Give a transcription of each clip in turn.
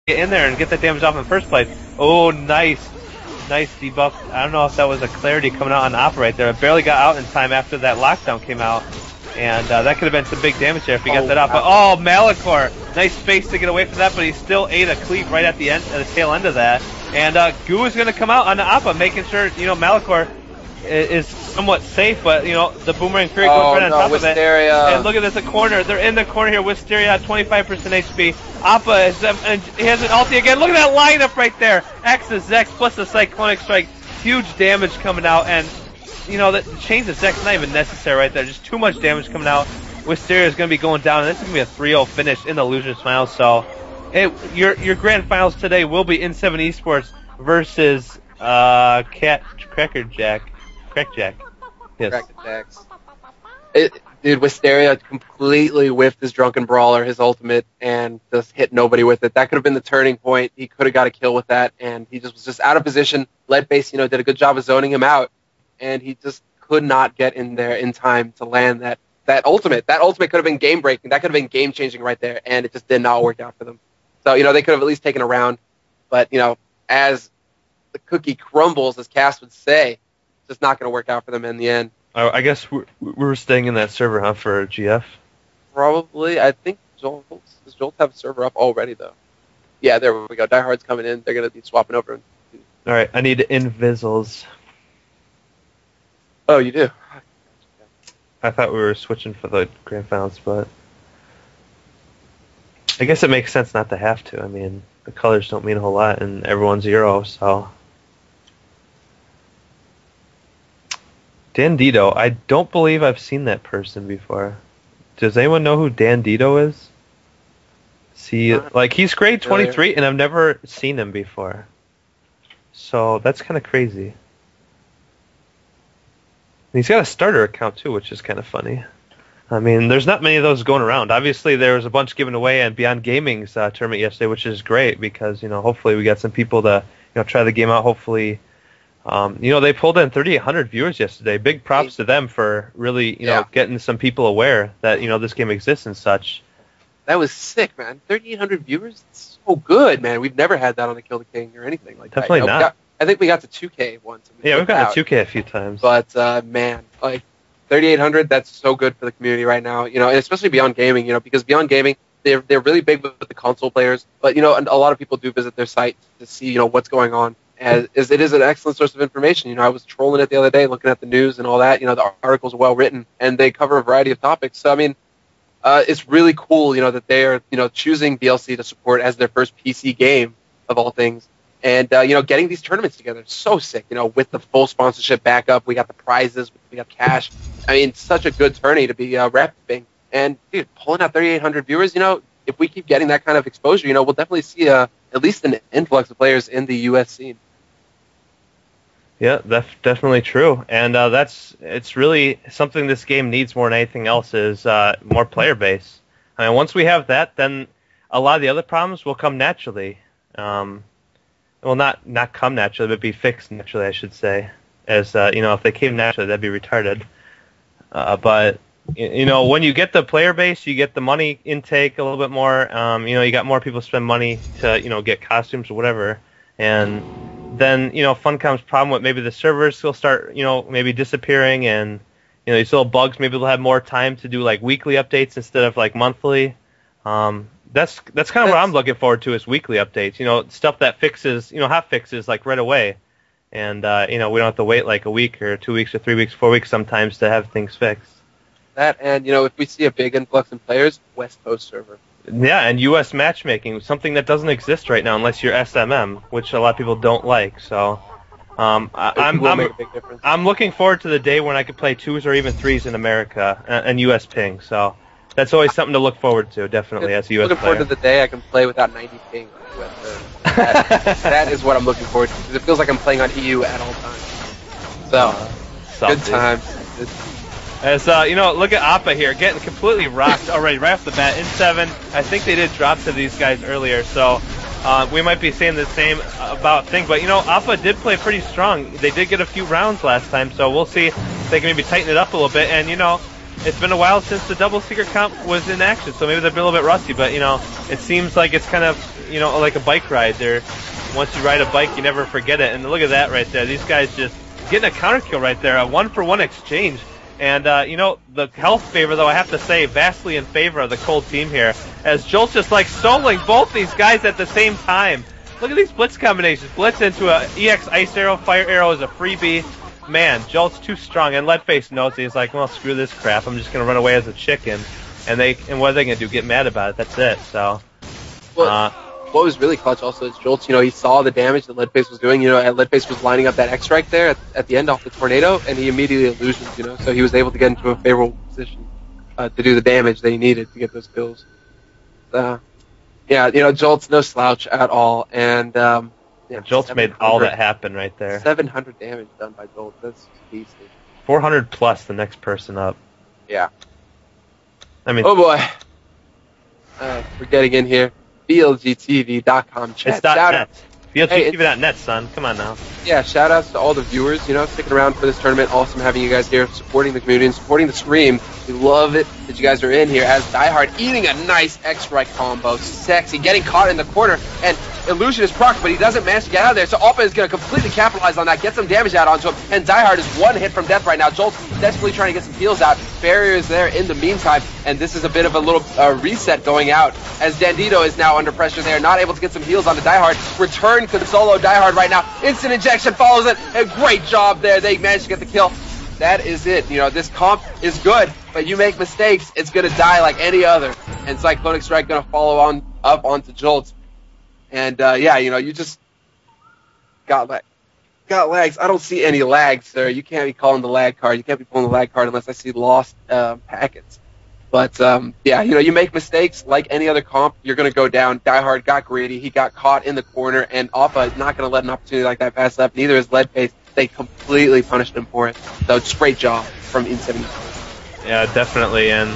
get in there and get that damage off in the first place. Oh, nice debuff. I don't know if that was a clarity coming out on Oppa right there. It barely got out in time after that lockdown came out. And that could have been some big damage there if he got that off. But, oh, Malachor, nice space to get away from that, but he still ate a cleave right at the end, at the tail end of that. And Goo is going to come out on the Appa, making sure, Malachor is somewhat safe, but, the Boomerang Fury goes right on top of it. And look at this, the corner. They're in the corner here. Wisteria at 25% HP. Appa is, and he has an ulti again. Look at that lineup right there. Axis, Zex, plus the Cyclonic Strike. Huge damage coming out, and the change of Zek's not even necessary right there. Just too much damage coming out. Wisteria is going to be going down, and this is going to be a 3-0 finish in the Losers Finals. So, your grand finals today will be N7 Esports versus Crackjack. Yes. Dude, Wisteria completely whiffed his Drunken Brawler, his ultimate, and just hit nobody with it. That could have been the turning point. He could have got a kill with that, and he was just out of position. Lead base, did a good job of zoning him out. And he just could not get in there in time to land that ultimate. That ultimate could have been game-breaking. That could have been game-changing right there, and it just did not work out for them. So, they could have at least taken a round. But, as the cookie crumbles, as Cass would say, it's just not going to work out for them in the end. I guess we're staying in that server, huh, for GF? Probably. I think does Jolt have a server up already, though? Yeah, there we go. Die Hard's coming in. They're going to be swapping over. All right, I need Invisibles. Oh, you do? I thought we were switching for the grand finals, but I guess it makes sense not to have to. I mean, the colors don't mean a whole lot, and everyone's 0, so. Dandito, I don't believe I've seen that person before. Does anyone know who Dandito is? He's grade 23, and I've never seen him before. So, that's kind of crazy. He's got a starter account, too, which is kind of funny. I mean, there's not many of those going around. Obviously, there was a bunch given away at Beyond Gaming's tournament yesterday, which is great because, hopefully we got some people to, try the game out. Hopefully, they pulled in 3,800 viewers yesterday. Big props to them for really, getting some people aware that, this game exists and such. That was sick, man. 3,800 viewers? It's so good, man. We've never had that on the Kill the King or anything like that. Definitely not. I think we got to 2K once. Yeah, we've gotten to 2K a few times. But, man, 3,800, that's so good for the community right now, and especially Beyond Gaming, because Beyond Gaming, they're really big with the console players, but, and a lot of people do visit their site to see, what's going on, as it is an excellent source of information. I was trolling it the other day, looking at the news and all that, the articles are well written, and they cover a variety of topics, so, I mean, it's really cool, that they're, choosing BLC to support as their first PC game, of all things. And, getting these tournaments together, it's so sick, with the full sponsorship backup. We got the prizes, we got cash. I mean, such a good tourney to be repping. And, dude, pulling out 3,800 viewers, if we keep getting that kind of exposure, we'll definitely see at least an influx of players in the U.S. scene. Yeah, that's definitely true. And it's really something this game needs more than anything else is more player base. I mean, once we have that, then a lot of the other problems will come naturally. Well, not come naturally, but be fixed naturally, I should say. As if they came naturally, that'd be retarded. But when you get the player base, you get the money intake a little bit more. You got more people spend money to get costumes or whatever, and then Funcom's problem with maybe the servers will start maybe disappearing, and these little bugs. Maybe they'll have more time to do like weekly updates instead of like monthly. That's kind of what I'm looking forward to is weekly updates. Stuff that fixes, hot fixes like right away, and we don't have to wait like a week or 2 weeks or 3 weeks, 4 weeks sometimes to have things fixed. That and if we see a big influx in players, West Coast server. Yeah, and U.S. matchmaking, something that doesn't exist right now unless you're SMM, which a lot of people don't like. So I'm looking forward to the day when I could play 2s or even 3s in America and U.S. ping. So. That's always something to look forward to, definitely, as a U.S. player. Looking forward to the day I can play without 90 ping on U.S. server. That is what I'm looking forward to, because it feels like I'm playing on EU at all times. So, good times. As, look at Appa here, getting completely rocked already right off the bat. N7, I think they did drop to these guys earlier, so we might be saying the same about things. But, Appa did play pretty strong. They did get a few rounds last time, so we'll see if they can maybe tighten it up a little bit. And, it's been a while since the double secret comp was in action, so maybe they're a little bit rusty. But it seems like it's kind of like a bike ride. Once you ride a bike, you never forget it. And look at that right there. These guys just getting a counter kill right there, a 1-for-1 exchange. And the health favor, though, I have to say, vastly in favor of the Cold team here, as Jolt's just like soloing both these guys at the same time. Look at these blitz combinations. Blitz into a EX Ice Arrow, Fire Arrow is a freebie. Man, Jolt's too strong, and Leadface knows it. He's like, well, screw this crap. I'm just going to run away as a chicken. And what are they going to do? Get mad about it. That's it. So, what was really clutch also is Jolt's, he saw the damage that Leadface was doing. Leadface was lining up that X-Strike there at the end off the Tornado, and he immediately illusions, so he was able to get into a favorable position to do the damage that he needed to get those kills. Jolt's no slouch at all, and Jolt's made all that happen right there. 700 damage done by Jolt. That's beastly. 400 plus the next person up. Yeah. I mean, oh boy. We're getting in here. BLGTV.com chat. It's .net. BLGTV.net, son. Come on now. Yeah, shout outs to all the viewers, sticking around for this tournament. Awesome having you guys here, supporting the community and supporting the stream. We love it that you guys are in here. As Diehard eating a nice X-Strike combo. Sexy. Getting caught in the corner. And Illusion is proc, but he doesn't manage to get out of there. So Alpha is going to completely capitalize on that, get some damage out onto him. And Diehard is one hit from death right now. Jolt's desperately trying to get some heals out. Barrier is there in the meantime. And this is a bit of a little reset going out, as Dandito is now under pressure there, not able to get some heals onto Diehard. Return could solo Diehard right now. Instant injection follows it. A great job there. They managed to get the kill. That is it. This comp is good, but you make mistakes, it's going to die like any other. And Cyclonic Strike going to follow up onto Jolt. And, you just got lags. I don't see any lags, sir. You can't be calling the lag card. You can't be pulling the lag card unless I see lost packets. But, you make mistakes like any other comp, you're going to go down. Diehard got greedy. He got caught in the corner, and Alpha is not going to let an opportunity like that pass up. Neither is Leadface. They completely punished him for it. So, just great job from In74. Yeah, definitely. And,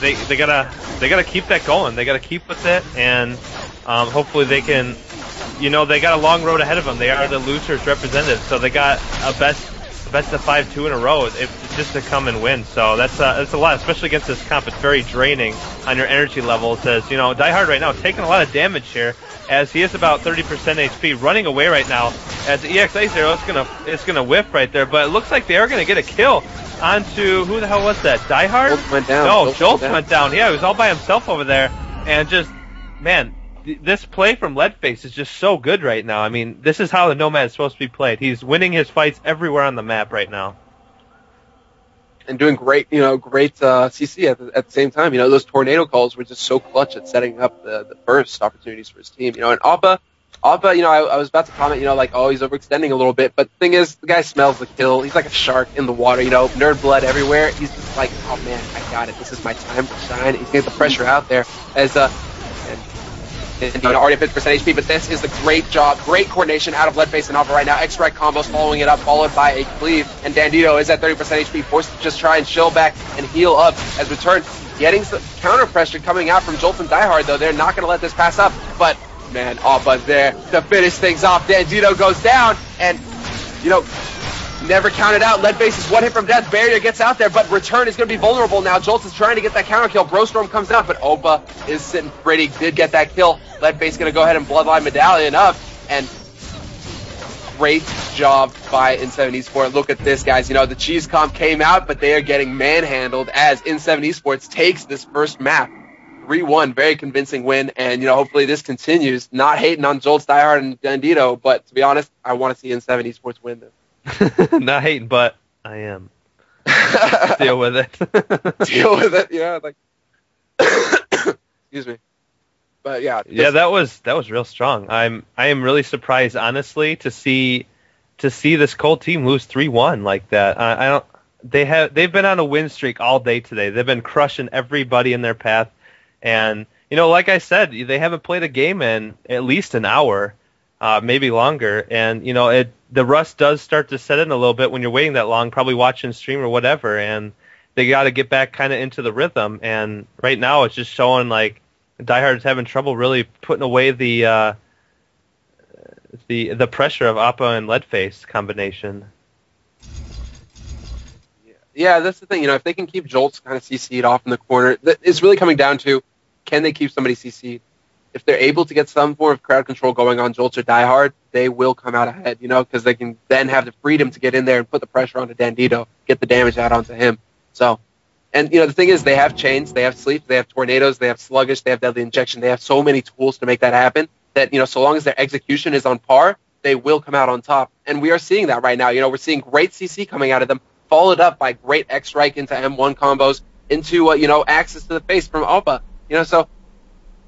they gotta keep that going. They gotta keep with it, and hopefully they can. They got a long road ahead of them. They are the losers representative, so they got a best of 5-2 in a row just to come and win. So that's a lot, especially against this comp. It's very draining on your energy levels. As Diehard right now taking a lot of damage here, as he is about 30% HP, running away right now. As the EX Ice Arrow, it's gonna whiff right there, but it looks like they are gonna get a kill onto, who the hell was that? Diehard? Jolt went down. No, Jolt went down. Yeah, he was all by himself over there, and just, man, this play from Leadface is just so good right now. I mean, this is how the Nomad is supposed to be played. He's winning his fights everywhere on the map right now. And doing great, CC at the same time. Those tornado calls were just so clutch at setting up the burst opportunities for his team. And Alpha, I was about to comment, he's overextending a little bit, but the thing is, the guy smells the kill. He's like a shark in the water, nerd blood everywhere. He's just like, oh man, I got it. This is my time to shine. He's getting the pressure out there as already at 50% HP, but this is the great job, great coordination out of Leadface and Alpha right now. X-Strike combos following it up, followed by a cleave, and Dandito is at 30% HP, forced to just try and chill back and heal up as Return getting some counter pressure coming out from Jolt and Diehard, though. They're not going to let this pass up, but man, Alpha's there to finish things off. Dandito goes down, and, never counted out. Leadface is one hit from death. Barrier gets out there, but Return is going to be vulnerable now. Jolt is trying to get that counter kill. Brostorm comes out, but Opa is sitting pretty. Did get that kill. Leadface going to go ahead and Bloodline Medallion up, and great job by In7 Esports. Look at this, guys. The cheese comp came out, but they are getting manhandled as In7 Esports takes this first map. 3-1, very convincing win, and hopefully this continues. Not hating on Jolt's, Diehard, and Dandito, but to be honest, I want to see In7 Esports win this. Not hating, but I am. Deal with it. Deal with it. Excuse me. But yeah. Yeah, that was real strong. I am really surprised, honestly, to see this Cold team lose 3-1 like that. They've been on a win streak all day today. They've been crushing everybody in their path, and like I said, they haven't played a game in at least an hour, maybe longer, and the rust does start to set in a little bit when you're waiting that long, probably watching stream or whatever, and they got to get back kind of into the rhythm. And right now, it's just showing like Diehard's having trouble really putting away the pressure of Appa and Leadface combination. Yeah, that's the thing. If they can keep Jolts kind of CC'd off in the corner, it's really coming down to, can they keep somebody CC'd? If they're able to get some form of crowd control going on Jolts or Die Hard, they will come out ahead, because they can then have the freedom to get in there and put the pressure onto Dandito, get the damage out onto him. So, and the thing is, they have chains, they have sleep, they have tornadoes, they have sluggish, they have deadly injection, they have so many tools to make that happen that, so long as their execution is on par, they will come out on top. And we are seeing that right now. We're seeing great CC coming out of them, followed up by great X-Strike into M1 combos, into, access to the face from Alpha. So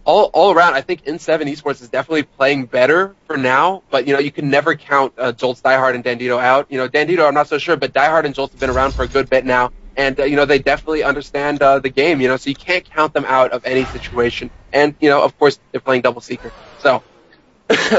all around, I think N7 Esports is definitely playing better for now, but, you can never count Jolts, Diehard, and Dandito out. Dandito, I'm not so sure, but Diehard and Jolts have been around for a good bit now, and, they definitely understand the game, so you can't count them out of any situation. And, of course, they're playing Double Seeker. So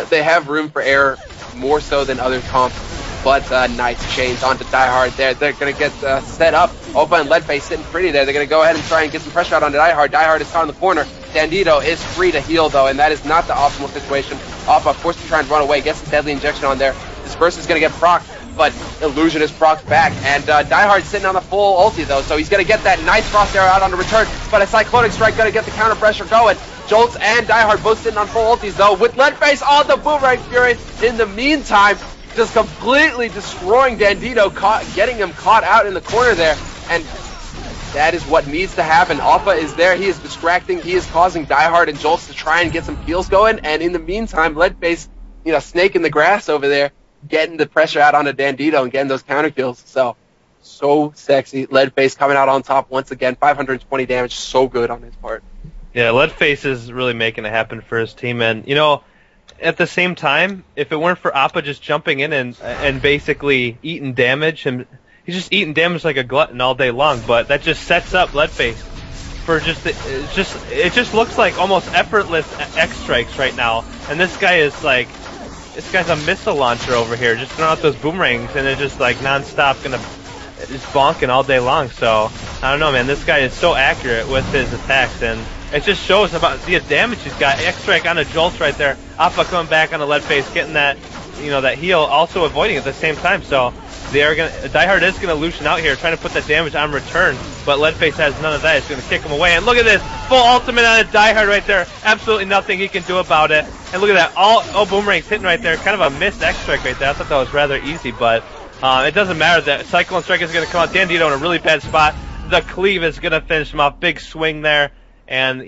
they have room for error more so than other comps. But nice chains onto Diehard there. They're going to get set up. Opa and Leadface sitting pretty there. They're going to go ahead and try and get some pressure out onto Diehard. Diehard is caught in the corner. Dandito is free to heal, though, and that is not the optimal situation. Opa forced to try and run away. Gets the deadly injection on there. Disperse is going to get procced, but Illusion is procced back. And Diehard sitting on the full ulti, though, so he's going to get that nice frost arrow out on the return. But a Cyclonic Strike going to get the counter pressure going. Jolts and Diehard both sitting on full ultis, though, with Leadface on the Boomerang Fury. In the meantime, just completely destroying Dandito, getting him caught out in the corner there. And that is what needs to happen. Alpha is there. He is distracting. He is causing Diehard and Jolts to try and get some kills going. And in the meantime, Leadface, snake in the grass over there, getting the pressure out onto Dandito and getting those counter kills. So sexy. Leadface coming out on top once again. 520 damage. So good on his part. Yeah, Leadface is really making it happen for his team. And, at the same time, if it weren't for Appa just jumping in and basically eating damage, and he's just eating damage like a glutton all day long, but that just sets up Leadface for it just looks like almost effortless X strikes right now. And this guy's a missile launcher over here, just throwing out those boomerangs, and it's just like nonstop just bonking all day long. So I don't know, man. This guy is so accurate with his attacks, and it just shows about the damage he's got. X-Strike on a Jolt right there. Appa coming back on a Leadface, getting that, that heal, also avoiding at the same time. So Diehard is gonna Lucian out here, trying to put that damage on return, but Leadface has none of that. It's gonna kick him away. And look at this, full ultimate on a Diehard right there. Absolutely nothing he can do about it. And look at that, all boomerangs hitting right there. Kind of a missed X-Strike right there. I thought that was rather easy, but it doesn't matter. That Cyclone Strike is gonna come out. Dandito in a really bad spot. The cleave is gonna finish him off. Big swing there. And,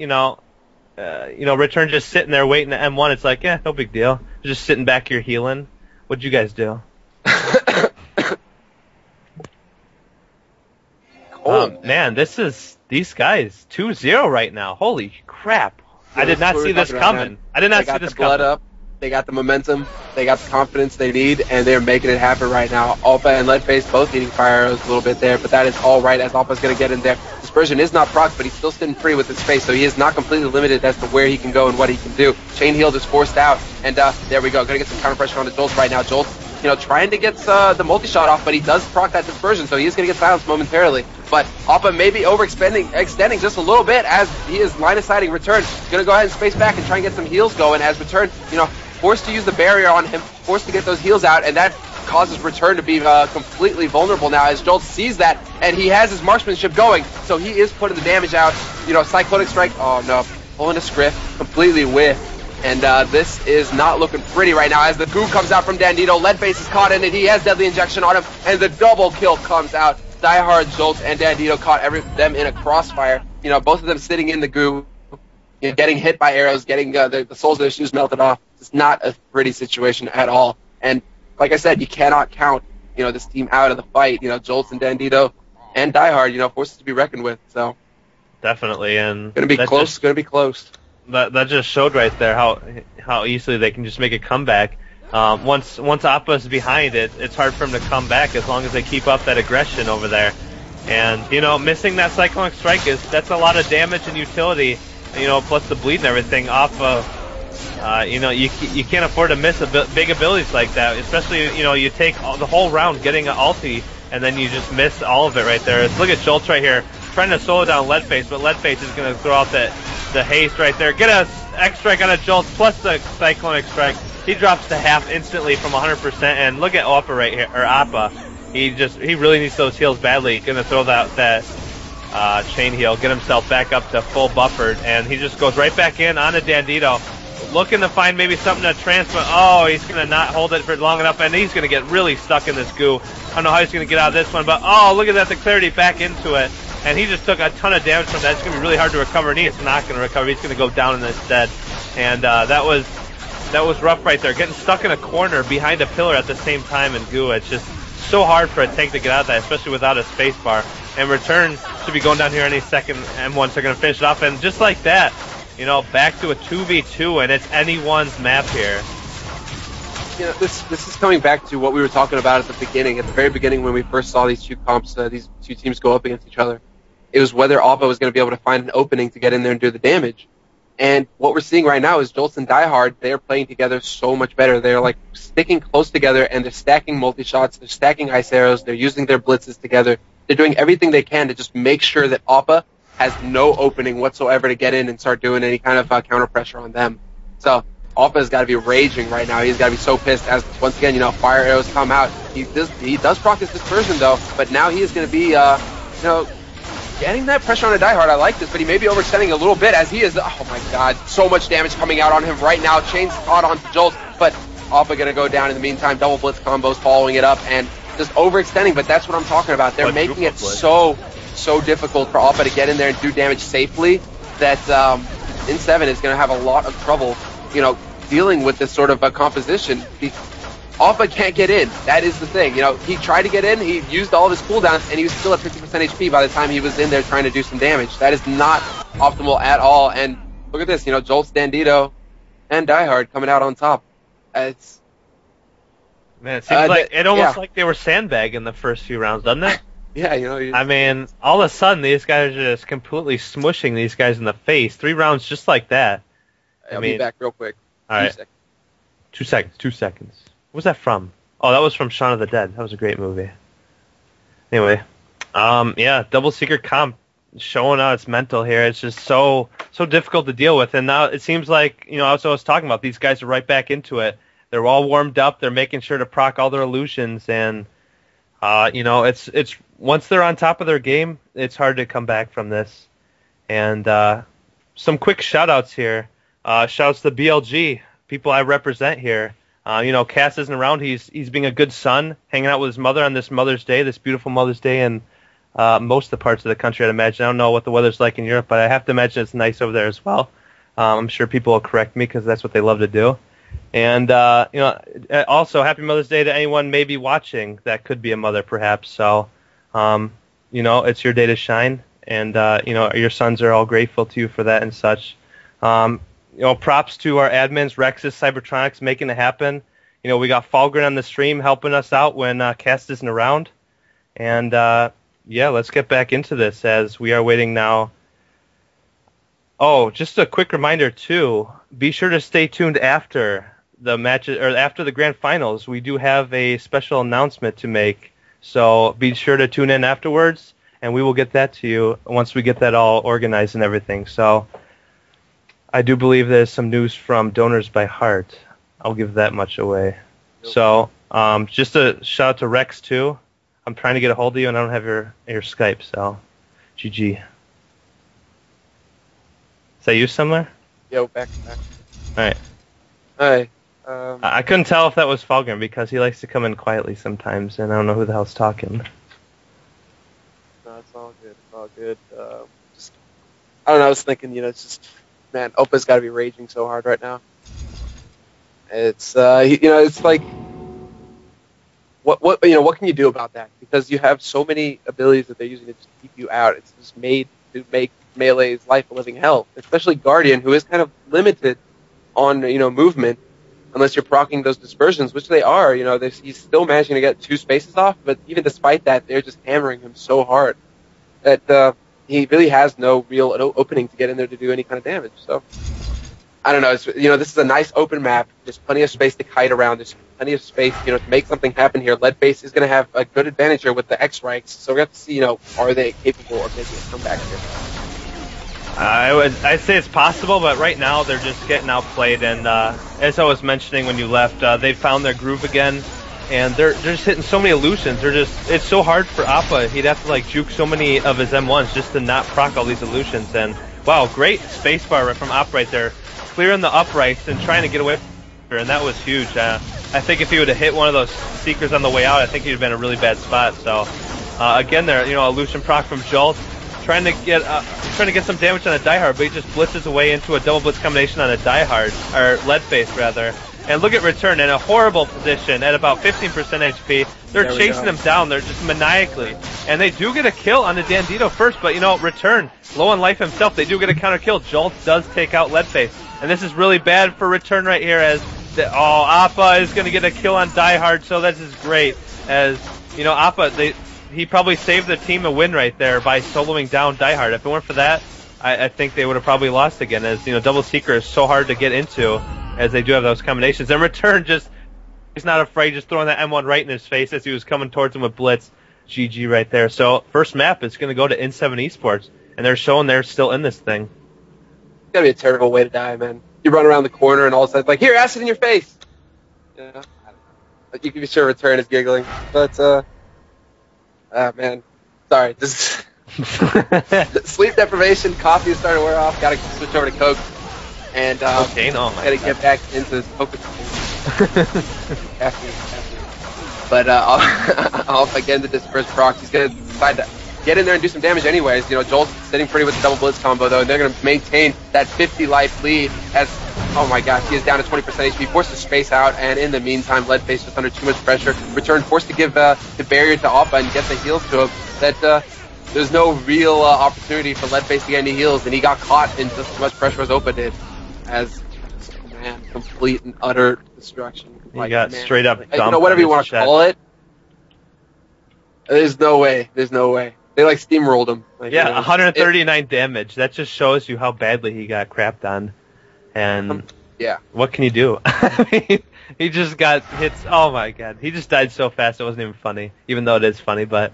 Return just sitting there waiting at M1. It's like, yeah, no big deal. Just sitting back here healing. What'd you guys do? Man, these guys, 2-0 right now. Holy crap. I did not see this coming. I did not see this coming. Blood up. They got the momentum, they got the confidence they need, and they're making it happen right now. Alpha and Leadface both needing fire arrows a little bit there, but that is all right as Alpha's going to get in there. Dispersion is not proc, but he's still sitting free with his face, so he is not completely limited as to where he can go and what he can do. Chain Heal is forced out, and there we go. Going to get some counter pressure on the Jolts right now. Jolts, trying to get the multi-shot off, but he does proc that Dispersion, so he is going to get silenced momentarily. But Alpha may be extending just a little bit as he is line-of-sighting Return. Going to go ahead and space back and try and get some heals going as Return, forced to use the barrier on him, forced to get those heals out, and that causes Return to be completely vulnerable now as Jolt sees that, and he has his marksmanship going, so he is putting the damage out. Cyclonic Strike, oh no, pulling a script, completely whiffed, and this is not looking pretty right now as the goo comes out from Dandito. Leadface is caught in it, he has deadly injection on him, and the double kill comes out. Diehard, Jolt, and Dandito caught them in a crossfire, both of them sitting in the goo, getting hit by arrows, getting the soles of their shoes melted off. It's not a pretty situation at all. And like I said, you cannot count, this team out of the fight. Jolts and Dandito and Diehard, forces to be reckoned with. So definitely, and gonna be close. Gonna be close. That just showed right there how easily they can just make a comeback. Once Appa's behind it, it's hard for them to come back as long as they keep up that aggression over there. And missing that Cyclonic Strike that's a lot of damage and utility. Plus the bleed and everything off of. You can't afford to miss big abilities like that, especially, you take the whole round getting an ulti, and then you just miss all of it right there. Look at Jolts right here, trying to solo down Leadface, but Leadface is going to throw out the haste right there. Get a X-Strike on a Jolts, plus the Cyclonic Strike. He drops to half instantly from 100%, and look at Appa right here, or Appa. He really needs those heals badly. Gonna throw that chain heal, get himself back up to full buffered, and he just goes right back in on a Dandito, looking to find maybe something to transfer. Oh, he's gonna not hold it for long enough, and he's gonna get really stuck in this goo. I don't know how he's gonna get out of this one, but oh, look at that, the clarity back into it, and he just took a ton of damage from that. It's gonna be really hard to recover, and he's not gonna recover. He's gonna go down instead, and that was rough right there. Getting stuck in a corner behind a pillar at the same time in goo. It's just so hard for a tank to get out of that, especially without a space bar. And Return should be going down here any second, and once they're going to finish it off. And just like that, you know, back to a 2v2, and it's anyone's map here. You know, this is coming back to what we were talking about at the beginning, at the very beginning when we first saw these two comps, these two teams go up against each other. It was whether Oppa was going to be able to find an opening to get in there and do the damage. And what we're seeing right now is Jolts and Die Hard, they're playing together so much better. They're like sticking close together, and they're stacking multi-shots, they're stacking ice arrows, they're using their blitzes together. They're doing everything they can to just make sure that Oppa has no opening whatsoever to get in and start doing any kind of counter pressure on them. So Oppa's got to be raging right now. He's got to be so pissed as, once again, you know, fire arrows come out. He does proc his dispersion, though, but now he is going to be, you know, getting that pressure on a Die Hard. I like this, but he may be overextending a little bit as he is. Oh my God, so much damage coming out on him right now. Chain's caught onto Jolt, but Oppa going to go down in the meantime. Double blitz combos following it up and just overextending, but that's what I'm talking about. They're making it so difficult for Oppa to get in there and do damage safely that N7 is going to have a lot of trouble, you know, dealing with this sort of a composition. Oppa can't get in. That is the thing. You know, he tried to get in, he used all of his cooldowns, and he was still at 50% HP by the time he was in there trying to do some damage. That is not optimal at all. And look at this, you know, Jolt's, Dandito, and Die Hard coming out on top. It's... Man, it seems like it almost like they were sandbagging the first few rounds, doesn't it? Yeah, you know. I mean, all of a sudden, these guys are just completely smushing these guys in the face. 3 rounds just like that. I'll be back real quick. All right. 2 seconds. 2 seconds. What was that from? Oh, that was from Shaun of the Dead. That was a great movie. Anyway, yeah, double secret comp showing out its mental here. It's just so difficult to deal with. And now it seems like, you know, as I was talking about, these guys are right back into it. They're all warmed up. They're making sure to proc all their illusions, and you know, it's once they're on top of their game, it's hard to come back from this. And some quick shout-outs here. Shouts to BLG, people I represent here. You know, Cass isn't around. He's being a good son, hanging out with his mother on this Mother's Day, this beautiful Mother's Day in most of the parts of the country, I'd imagine. I don't know what the weather's like in Europe, but I have to imagine it's nice over there as well. I'm sure people will correct me because that's what they love to do. And, you know, also, happy Mother's Day to anyone maybe watching that could be a mother, perhaps. So, you know, it's your day to shine, and, you know, your sons are all grateful to you for that and such. You know, props to our admins, Rexus, Cybertronics, making it happen. You know, we got Falgren on the stream helping us out when Cast isn't around. And, yeah, let's get back into this as we are waiting now. Oh, just a quick reminder, too. Be sure to stay tuned after the matches, or after the grand finals. We do have a special announcement to make, so be sure to tune in afterwards, and we will get that to you once we get that all organized and everything. So I do believe there's some news from Donors by Heart. I'll give that much away. Nope. So just a shout out to Rex, too. I'm trying to get a hold of you, and I don't have your Skype, so GG. Is that you somewhere? Yo, back. All right. Hi. I couldn't tell if that was Falgren because he likes to come in quietly sometimes, and I don't know who the hell's talking. No, it's all good. It's all good. Just, I don't know. I was thinking, you know, it's just, man, Oppa's got to be raging so hard right now. It's, you know, it's like, what can you do about that? Because you have so many abilities that they're using to just keep you out. It's just made to make Melee's life a living hell, especially Guardian, who is kind of limited on, you know, movement, unless you're proccing those dispersions, which they are. You know, he's still managing to get 2 spaces off, but even despite that, they're just hammering him so hard that he really has no real opening to get in there to do any kind of damage. So, I don't know. It's, you know, this is a nice open map. There's plenty of space to kite around. There's plenty of space, you know, to make something happen here. Leadbase is going to have a good advantage here with the X-Rights, so we have to see, you know, are they capable of making a comeback here? I'd say it's possible, but right now they're just getting outplayed. And as I was mentioning when you left, they found their groove again. and they're just hitting so many illusions. It's so hard for Appa. He'd have to like juke so many of his M1s just to not proc all these illusions. And wow, great spacebar from Appa right there, clearing the uprights and trying to get away from her, and that was huge. I think if he would have hit one of those Seekers on the way out, I think he'd have been in a really bad spot. So again, there, illusion proc from Jolt, trying to get some damage on a diehard, but he just blitzes away into a double blitz combination on a diehard, or Leadface rather. And look at Return in a horrible position at about 15% HP. They're chasing him down. They're just maniacally. And they do get a kill on the Dandito first, but Return, low on life himself, they do get a counter kill. Jolt does take out Leadface. And this is really bad for Return right here, as Appa is going to get a kill on diehard, so this is great. As, Appa, he probably saved the team a win right there by soloing down diehard. If it weren't for that, I think they would have probably lost again, as, double Seeker is so hard to get into, as they do have those combinations. And Return he's not afraid, just throwing that M1 right in his face as he was coming towards him with Blitz. GG right there. So, first map is going to go to N7 Esports, and they're showing they're still in this thing. It's got to be a terrible way to die, man. You run around the corner and all of a sudden, like, here, acid in your face! You can be sure Return is giggling. But, man. Sorry. Sleep deprivation, coffee is starting to wear off, gotta switch over to Coke. And cocaine? Oh my gotta God. get back into this Coke. But I'll again to disperse procs. He's gonna decide to get in there and do some damage anyways. Jolt's sitting pretty with the double blitz combo though, and they're gonna maintain that 50 life lead as, oh my gosh, he is down to 20% HP, forced to space out, and in the meantime, Leadface just under too much pressure. Return forced to give the barrier to Appa and get the heals to him. That there's no real opportunity for Leadface to get any heals, and he got caught in just as much pressure as Appa did. As, man, complete and utter destruction. He got straight up dumped. Whatever you want to call it. There's no way. They like steamrolled him. 139 damage. That just shows you how badly he got crapped on. And what can you do? I mean, he just got hits. Oh my God, he just died so fast it wasn't even funny. Even though it is funny, but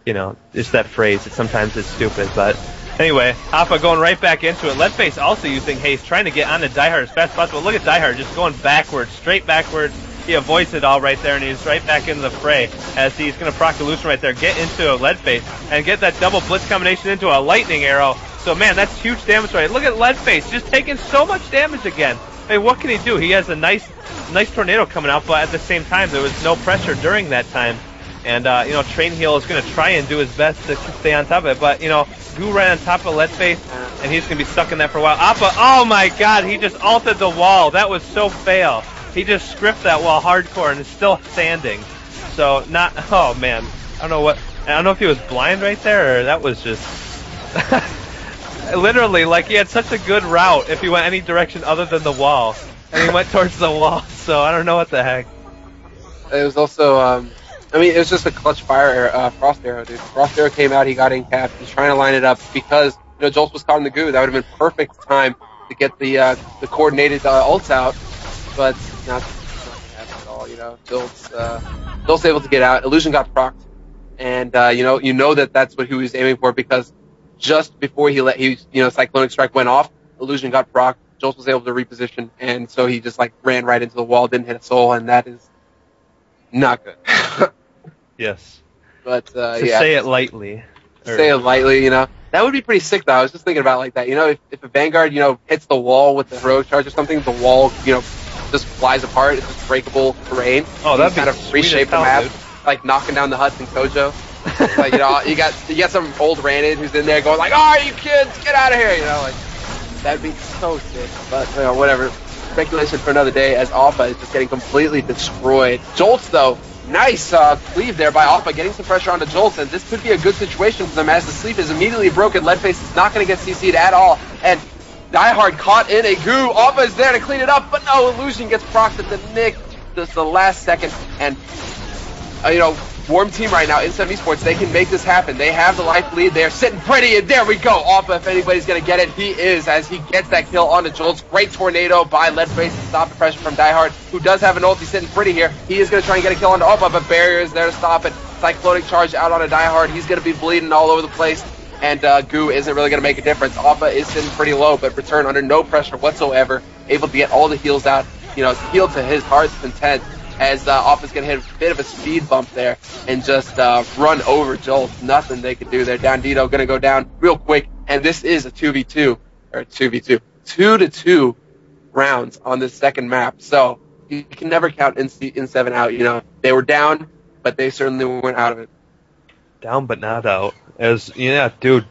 it's that phrase. Sometimes it's stupid, but. Anyway, Appa going right back into it. Leadface also using haste, trying to get onto diehard as fast as possible. Look at diehard just going backwards, straight backwards. He avoids it all right there, and he's right back into the fray as he's going to proc illusion right there, get into a Leadface, and get that double blitz combination into a lightning arrow. So, man, that's huge damage right. Look at Leadface just taking so much damage again. I mean, what can he do? He has a nice tornado coming out, but at the same time, there was no pressure during that time. And, Train Heel is going to try and do his best to stay on top of it. But, Goo right on top of Leadface, and he's going to be stuck in that for a while. Appa, oh my God, he just ulted the wall. That was so fail. He just scripted that wall hardcore and is still standing. So, oh man. I don't know if he was blind right there, or that was just... Literally, like, he had such a good route if he went any direction other than the wall. And he went towards the wall, so I don't know what the heck. It was also, it was just a clutch Frost Arrow, dude. Frost Arrow came out, he got in capped, he's trying to line it up because, Jolt was caught in the goo. That would have been perfect time to get the coordinated ults out, but not going to happen at all, Jolt's able to get out. Illusion got procced, and, that's what he was aiming for because just before Cyclonic Strike went off, Illusion got procced, Jolt was able to reposition, and so he just, ran right into the wall, didn't hit a soul, and that is not good. Yes. But, say it lightly. Say it lightly, That would be pretty sick, though. I was just thinking about it like that. If a Vanguard, hits the wall with the heroic charge or something, the wall, just flies apart. It's just breakable terrain. Oh, that'd be kind of reshape the map, dude. Like knocking down the huts in Kojo. You got some old Ranid who's in there going like, "Oh, you kids, get out of here!" That'd be so sick. But whatever. Speculation for another day. As Appa is just getting completely destroyed. Jolts though. Nice cleave there by Appa, getting some pressure onto Jolts, and this could be a good situation for them as the sleep is immediately broken. Leadface is not going to get CC'd at all, and diehard caught in a goo. Appa is there to clean it up, but no, Illusion gets procced at the nick, just the last second, and, Warm team right now, N7 Esports, they can make this happen. They have the life lead. They're sitting pretty, and there we go. Appa, if anybody's going to get it, he is, as he gets that kill onto Jolts. Great tornado by Leadface to stop the pressure from diehard, who does have an ult. He's sitting pretty here. He is going to try and get a kill onto Appa, but Barrier is there to stop it. Cyclonic charge out on a diehard. He's going to be bleeding all over the place, and Goo isn't really going to make a difference. Appa is sitting pretty low, but Return under no pressure whatsoever, able to get all the heals out, healed to his heart's content. as Alpha's going to hit a bit of a speed bump there and just run over Jolt. Nothing they could do there. Dandito going to go down real quick, and this is a 2v2, or 2v2, 2-2 rounds on this second map. So you can never count in7 out. You know, they were down, but they certainly weren't out of it. Down but not out. Dude,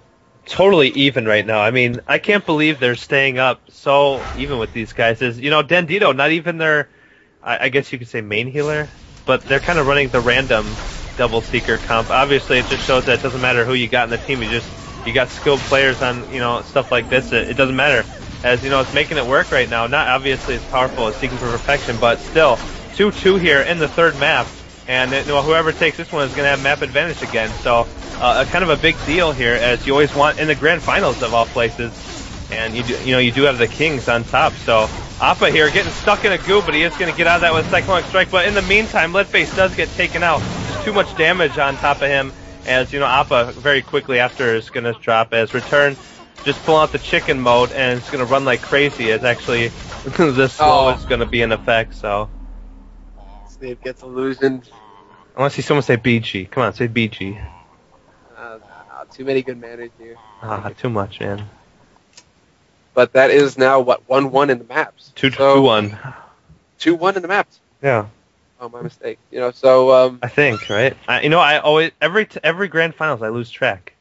totally even right now. I mean, I can't believe they're staying up so even with these guys. Dandito, not even their, I guess you could say main healer, but they're kind of running the random double seeker comp. Obviously, it just shows that it doesn't matter who you got in the team. You got skilled players on, stuff like this. It doesn't matter. As it's making it work right now. Not obviously as powerful as Seeking for Perfection, but still 2-2 here in the third map, and whoever takes this one is going to have map advantage again. So a kind of a big deal here, as you always want in the grand finals of all places, and you do have the Kings on top. So Appa here getting stuck in a goo, but he is going to get out of that with Cyclonic Strike. But in the meantime, Leadface does get taken out. Just too much damage on top of him, as Appa very quickly after is going to drop as Return. Just pulling out the chicken mode, and it's going to run like crazy, as actually the slow is going to be in effect, so. Steve gets illusioned. I want to see someone say BG. Come on, say BG. Too many good manners here. Too much, man. But that is now, 1-1 in the maps? 2-1. 2-1 in the maps. Yeah. Oh, my mistake. So. I think, right? I always, every grand finals I lose track.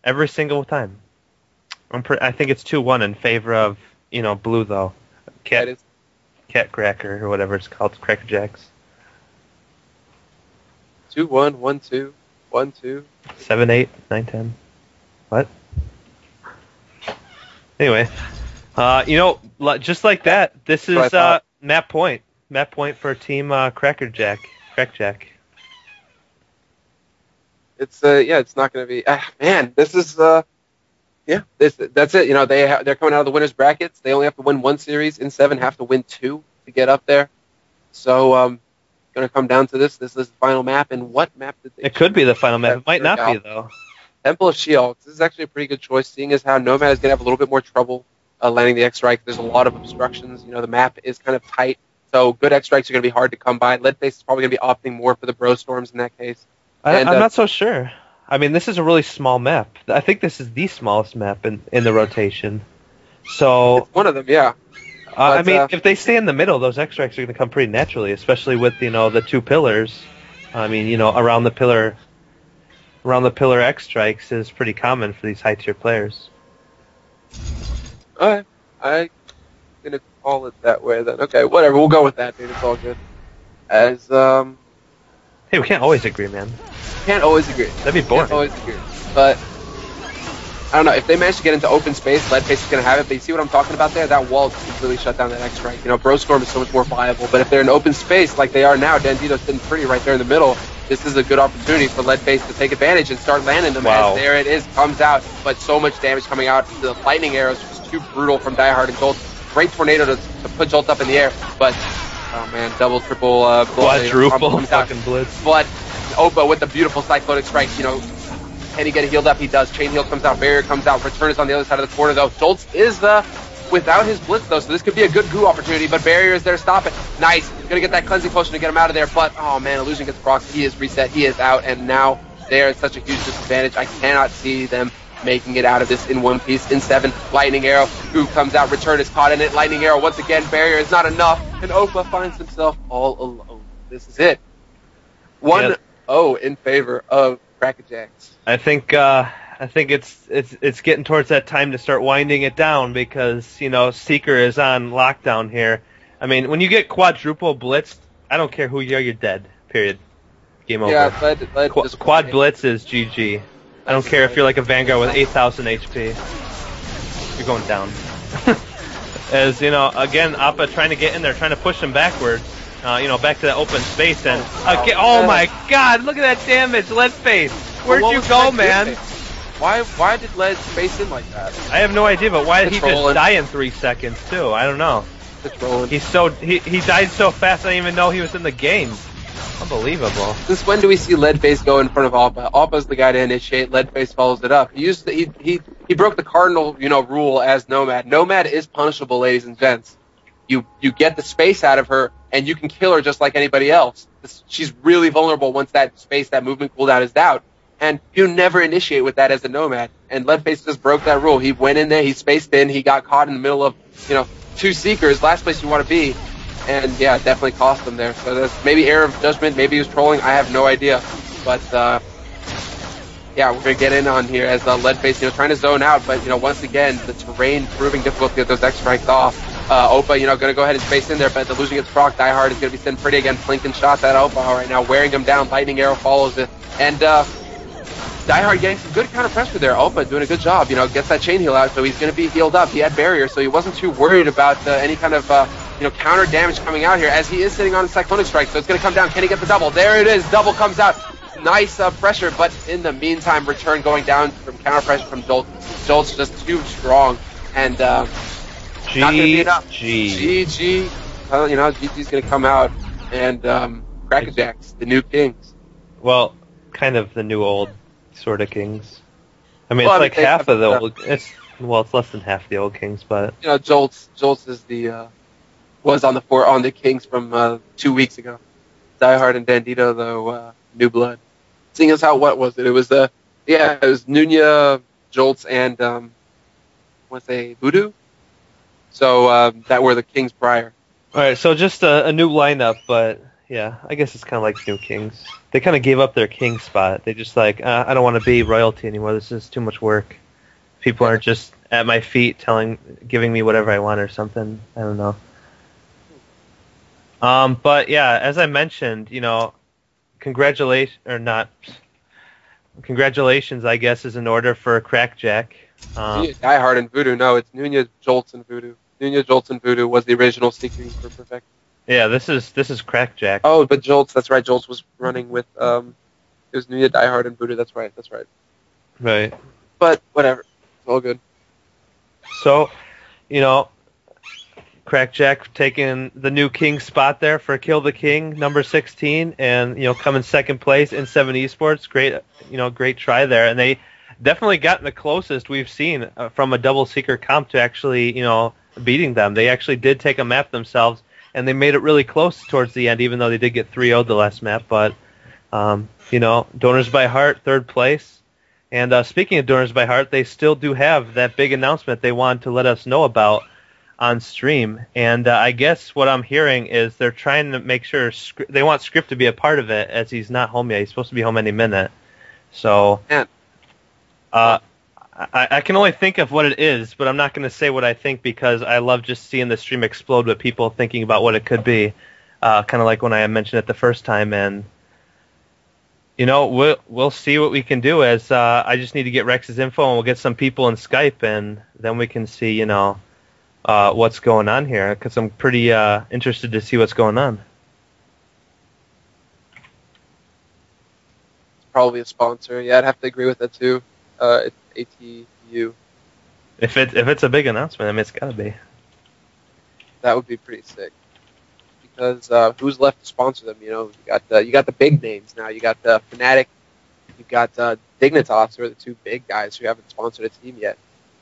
Every single time. I think it's 2-1 in favor of, blue, though. Cat Cracker, or whatever it's called, Cracker Jacks. 2-1, 1-2, 1-2. 7-8, 9-10. What? Anyway, just like that, this is map point. Map point for Team Cracker Jack. It's it's not going to be. Man, this is. Yeah, that's it. They're coming out of the winners brackets. They only have to win one series. In 7 have to win 2 to get up there. So, going to come down to this. This is the final map. And what map did they? It could be the final map. It might not be though. Temple of She-Hulk. This is actually a pretty good choice, seeing as how Nomad is going to have a little bit more trouble landing the X-Strike. There's a lot of obstructions. The map is kind of tight, so good X-Strikes are going to be hard to come by. Leadface is probably going to be opting more for the Bro Storms in that case. I'm not so sure. I mean, this is a really small map. I think this is the smallest map in the rotation. So it's one of them, yeah. If they stay in the middle, those X-Strikes are going to come pretty naturally, especially with the 2 pillars. Around the pillar X-Strikes is pretty common for these high-tier players. Alright, I'm going to call it that way then. Okay, whatever, we'll go with that, dude. It's all good. Hey, we can't always agree, man. Can't always agree. That'd be boring. Can't always agree. But, I don't know, if they manage to get into open space, Leadface is going to have it, but you see what I'm talking about there? That wall can completely shut down that X-Strike. Brostorm is so much more viable, but if they're in open space like they are now, Dandito's sitting pretty right there in the middle, this is a good opportunity for Leadface to take advantage and start landing them. Wow. As there it is, comes out, but so much damage coming out. The lightning arrows just too brutal from Die Hard and Jolt. Great tornado to put Jolt up in the air, but, oh man, double, triple, quadruple fucking blitz. But Opa with the beautiful cyclonic strike, can he get healed up? He does. Chain heal comes out, barrier comes out, return is on the other side of the corner though. Jolts is without his blitz though, so this could be a good goo opportunity, but barrier is there to stop it. Nice. Gonna get that cleansing potion to get him out of there, but oh man, illusion gets procs. He is reset, he is out, and now they are at such a huge disadvantage. I cannot see them making it out of this in one piece. In 7, lightning arrow, goo comes out, return is caught in it, lightning arrow once again, barrier is not enough, and Opa finds himself all alone. This is it. 1-0 in favor of Crackerjacks. I think it's getting towards that time to start winding it down, because Seeker is on lockdown here. I mean, when you get quadruple blitzed, I don't care who you are, you're dead. Period. Game over. Yeah, quad blitz is GG. I don't care if you're like a Vanguard with 8,000 HP. You're going down. As again, Appa trying to get in there, trying to push him backwards. Back to that open space, and oh my God! Look at that damage, Leadface. Where'd you go, man? Why did Lead space in like that? I have no idea, but why did he just die in 3 seconds too? I don't know. He died so fast I didn't even know he was in the game. Unbelievable. Since when do we see Leadface go in front of Appa? Appa's the guy to initiate. Leadface follows it up. He broke the cardinal rule as Nomad. Nomad is punishable, ladies and gents. You get the space out of her, and you can kill her just like anybody else. She's really vulnerable once that movement cooldown is down. And you never initiate with that as a Nomad. And Leadface just broke that rule. He went in there, he spaced in, he got caught in the middle of, two Seekers, last place you want to be. And yeah, it definitely cost him there. So there's maybe error of judgment, maybe he was trolling, I have no idea. But yeah, we're going to get in on here as Leadface, trying to zone out, but, once again, the terrain proving difficult to get those X strikes off. Opa, going to go ahead and space in there, but the losing its proc, Diehard is going to be sitting pretty again, flinking shots at Opa right now, wearing him down, Lightning Arrow follows it, and Diehard getting some good counter pressure there. Opa doing a good job, gets that chain heal out, so he's going to be healed up. He had barrier, so he wasn't too worried about any kind of, counter damage coming out here, as he is sitting on a Cyclonic Strike, so it's going to come down. Can he get the double? There it is, double comes out. Nice pressure, but in the meantime, return going down from counter pressure from Jolt. Jolt's just too strong, and not going to be enough. GG. GG's going to come out, and Crackerjacks, the new kings. Well, kind of the new old sort of kings. I mean, it's like half of the old. It's less than half the old kings, but Jolt's is the was on the kings from 2 weeks ago. Diehard and Bandito, though, new blood. Seeing as how what was it? It was it was Nunya, Jolts, and I want to say Voodoo. So that were the kings prior. All right, so just a new lineup, but yeah, I guess it's kind of like new kings. They kind of gave up their king spot. They just like, I don't want to be royalty anymore. This is too much work. People aren't just at my feet giving me whatever I want or something. I don't know. But yeah, as I mentioned, congratulations, I guess, is in order for Crackjack. Diehard and Voodoo. No, it's Nunya, Jolts, and Voodoo. Nunya, Jolts, and Voodoo was the original Seeking for Perfect. Yeah, this is Crackjack. Oh, but Jolts, that's right. Jolts was running with it was Nunya, Diehard, and Voodoo. That's right. Right. But whatever, it's all good. So, Crackjack taking the new king spot there for Kill the King, number 16, and coming second place in 7 Esports. Great try there, and they definitely gotten the closest we've seen from a double seeker comp to actually beating them. They actually did take a map themselves, and they made it really close towards the end, even though they did get 3-0'd the last map. But Donors by Heart, third place. And speaking of Donors by Heart, they still do have that big announcement they wanted to let us know about on stream, and I guess what I'm hearing is they're trying to make sure they want Script to be a part of it, as he's not home yet. He's supposed to be home any minute. So, I can only think of what it is, but I'm not going to say what I think because I love just seeing the stream explode with people thinking about what it could be, kind of like when I mentioned it the first time. And we'll see what we can do. As I just need to get Rex's info, and we'll get some people in Skype, and then we can see what's going on here, because I'm pretty interested to see what's going on. It's probably a sponsor. Yeah, I'd have to agree with that too. It's ATU. If it's a big announcement, I mean, it's gotta be. That would be pretty sick. Because who's left to sponsor them? You got the big names now. You got the Fnatic. You got Dignitas, who are the two big guys who haven't sponsored a team yet.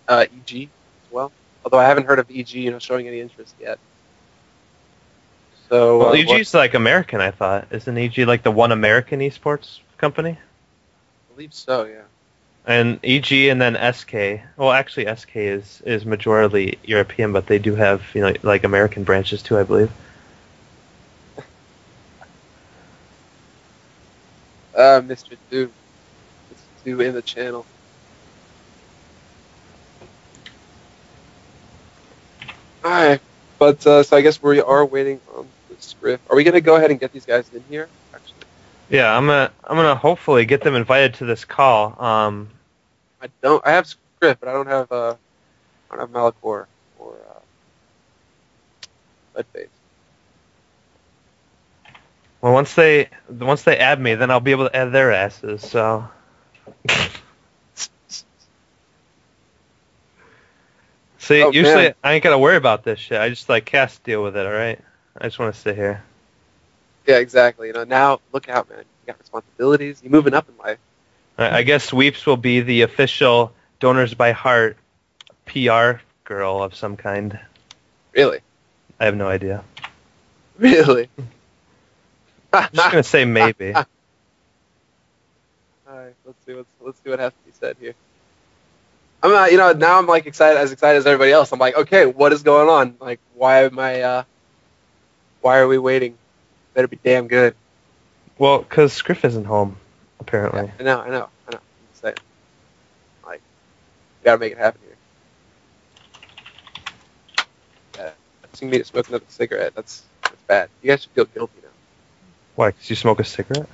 EG as well. Although I haven't heard of EG, showing any interest yet. So well, EG's like American, I thought. Isn't EG like the one American esports company? I believe so, yeah. And EG and then SK. Well, actually, SK is majorly European, but they do have like American branches too, I believe. Mr. Dude, Mr. Dude in the channel. Alright, but so I guess we are waiting on the script. Are we gonna go ahead and get these guys in here? Actually, yeah, I'm gonna hopefully get them invited to this call. I have script, but I don't have Malachor or Leadface. Well, once they add me, then I'll be able to add their asses. So. See, usually man. I ain't gotta worry about this shit. I just cast deal with it. All right. I just want to sit here. Yeah, exactly. Now look out, man. You got responsibilities. You're moving up in life. I guess Sweeps will be the official Donors by Heart PR girl of some kind. Really? I have no idea. Really? I'm just gonna say maybe. All right, let's see what has to be said here. I'm not, now I'm like excited as everybody else. I'm like, okay, what is going on? Like, why are we waiting? Better be damn good. Well, because Scriff isn't home, apparently. Yeah, I know. I'm just saying. Like, we gotta make it happen here. Yeah, asking me to smoke another cigarette, that's bad. You guys should feel guilty now. Why? Because you smoke a cigarette?